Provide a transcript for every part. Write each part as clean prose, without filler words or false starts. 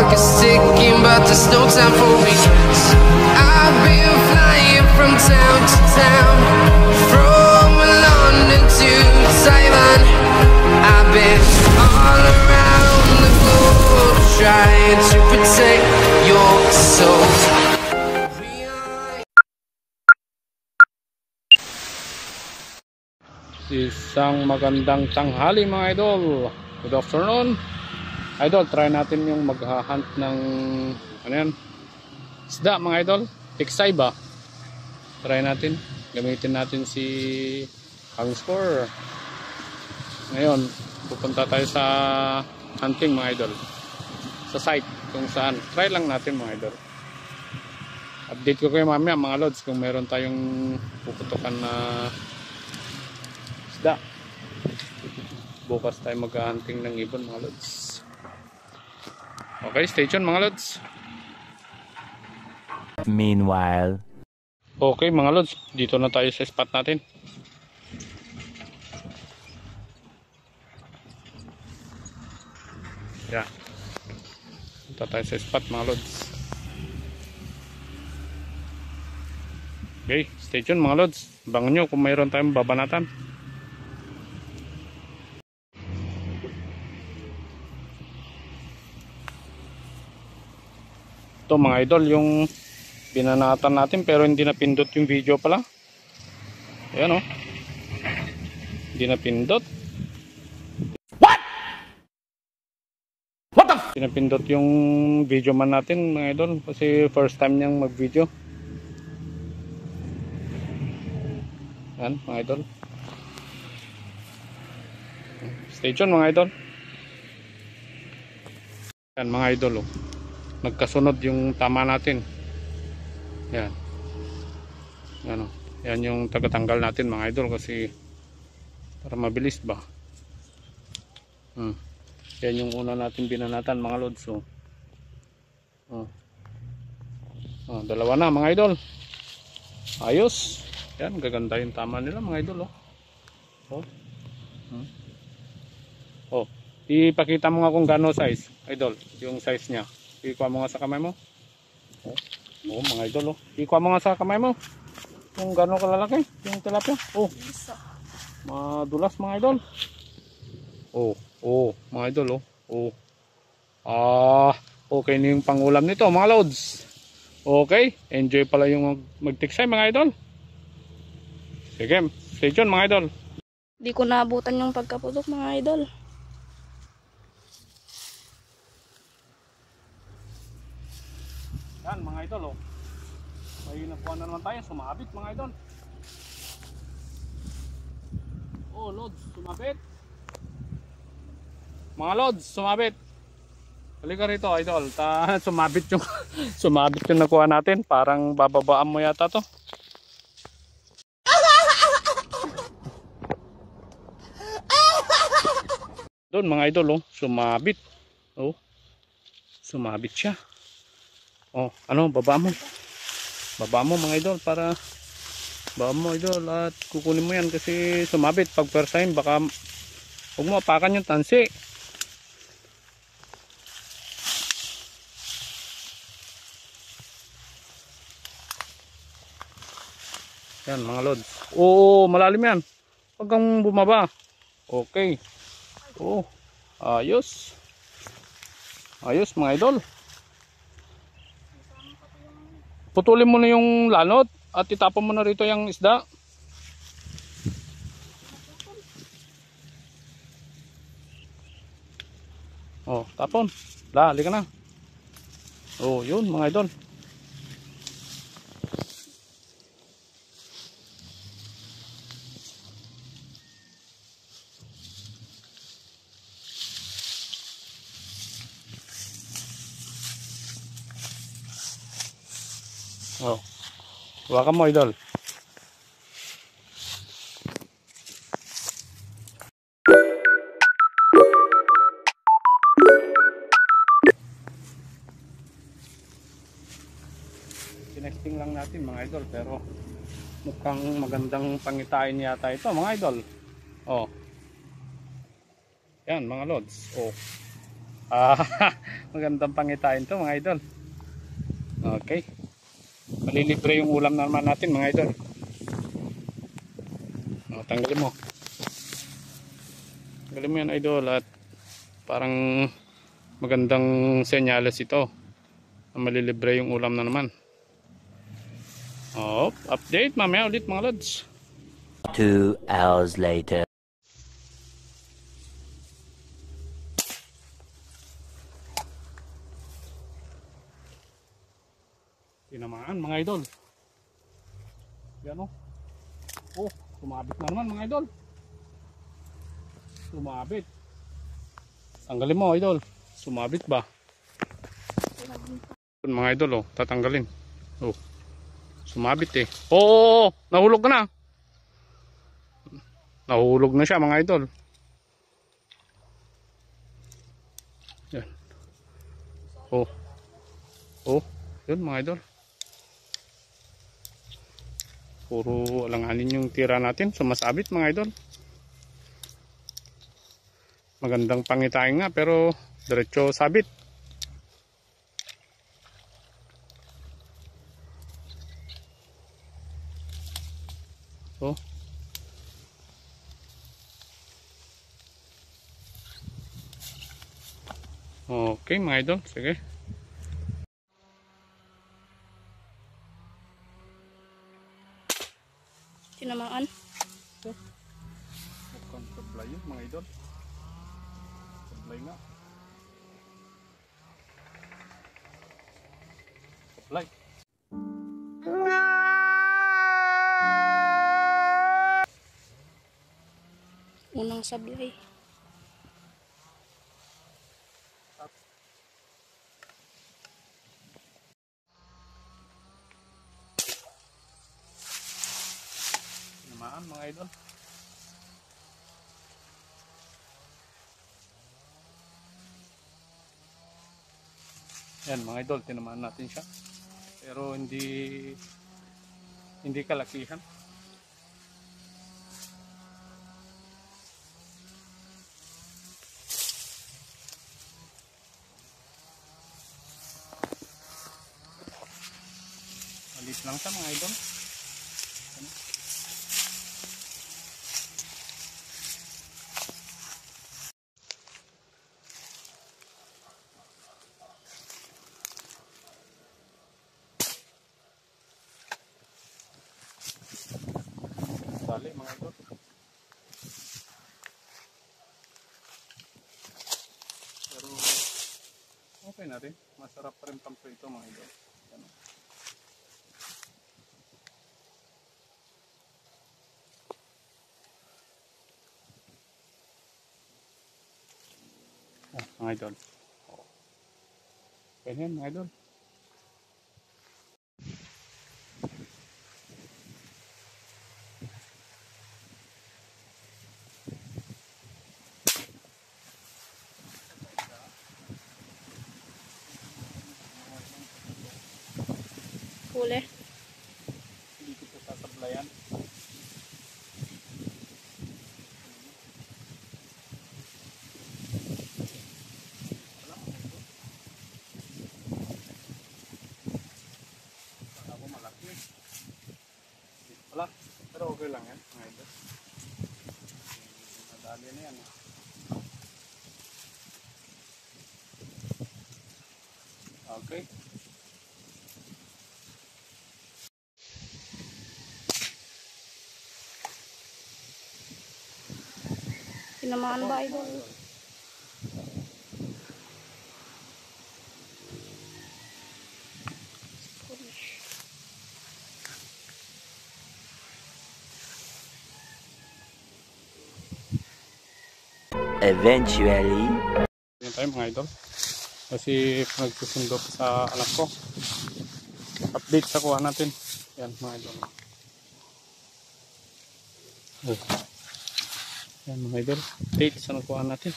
clock is ticking, but there's no time for regrets. I've been flying from town to town, from London to Taiwan. I've been all around the globe trying to protect your soul. Isang magandang tanghali mga idol. Good afternoon. Idol, try natin yung maghahunt ng ano yan? Isda mga idol. Tiksay ba? Try natin. Gamitin natin si Hangscore. Ngayon, pupunta tayo sa hunting mga idol. Sa site kung saan. Try lang natin mga idol. Update ko kayo mamaya mga lods kung meron tayong puputukan na isda. Bukas tayo mag-hunting ng ibon mga lods. Okay, stay tuned mga lods. Meanwhile, okay mga lods, dito na tayo sa spot natin. Yeah. Dito tayo sa spot mga lods. Okay, stay tuned mga lods. Abangan nyo kung mayroon tayong babanatan. Ito mga idol, yung binanatan natin pero hindi napindot yung video pala. Ayan o. Hindi napindot. What? What the f? Hindi napindot yung video man natin mga idol. Kasi first time niyang mag video. Ayan mga idol. Stay tuned mga idol. Ayan mga idol o. Nagkasunod yung tama natin. Yan. Yan o. Yan yung tagatanggal natin mga idol kasi para mabilis ba. Yan yung una natin binanatan mga lods. So, dalawa na mga idol. Ayos. Yan, gaganda yung tama nila mga idol. Ipakita mo nga kung gaano size idol. Yung size nya. Ikuha mo nga sa kamay mo. Mga idol. Ikuha mo nga sa kamay mo. Kung gano'n kalalaki. Yung tilapia. Madulas mga idol. Mga idol. Okay na yung pangulam nito mga lods. Okay. Enjoy pala yung magtiksay mga idol. Sige. Stay tuned mga idol. Di ko naabutan yung pagkaputok mga idol. Yan mga idol. May nakuha na naman tayo. Sumabit mga idol. Lods, sumabit. Mga lods, sumabit. Halika rito idol. Sumabit yung sumabit yung nakuha natin. Parang bababaan mo yata to. Doon mga idol sumabit. Sumabit siya. Baba mo. Baba mo mga idol para baba mo idol at kukunin mo yan kasi sumabit. Pag first time baka huwag mo apakan yung tansi. Yan mga lods. Malalim yan. Huwag kang bumaba. Okay. Ayos. Ayos mga idol. Putulin mo na yung lanot at itapon mo na rito yung isda. Tapon. Halika na. Yun mga idol. Hawakan mo idol. Tinesting lang natin mga idol pero mukhang magandang pangitain yata ito mga idol. Yan mga lods. Ah, magandang pangitain to mga idol. Okay. Malilibre yung ulam naman natin mga idol. O, tanggalin mo. Tanggalin mo yan idol at parang magandang senyales ito. Malilibre yung ulam na naman. Oh, update mamaya ulit mga lods. 2 hours later. Tinamaan mga idol. Yan o. Oh, sumabit na naman mga idol. Sumabit. Tanggalin mo idol. Sumabit ba? Mga idol oh, tatanggalin. Oh. Sumabit eh. Oh, nahulog na. Nahulog na siya mga idol. Yan. Oh. Oh, yun mga idol. Puro alanganin yung tira natin. Sumasabit mga idol. Magandang pangitain nga pero diretso sabit. So. Okay mga idol. Sige. Tinamaan. Mukhang supply yun mga idol. Supply nga. Supply. Unang sablay. Tinamaan mga idol. Yan mga idol, tinamaan natin siya. Pero hindi kalakihan. Malit lang siya mga idol. Dali mga idol. Pero okay na rin. Masarap pa rin pamprito mga idol. Ano? Oh, mga idol. Oh. Okay yan mga idol. Huli. Hindi ko po sasablayan. Ako malaki. Wala. Pero okay lang yan. Mga idol. Madali na yan. Okay. Tinamaan ba idol? Eventually. Yan tayo mga idol. Kasi nagsusundo pa sa anak ko. Update sa kuha natin. Yan mga idol. Oh. Yan mga idol. Update sa nakuha natin.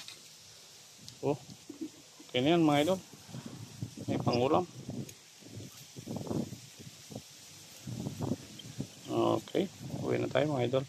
Oh. Okay na yan mga idol. May pangulam. Okay. Uwi na tayo mga idol.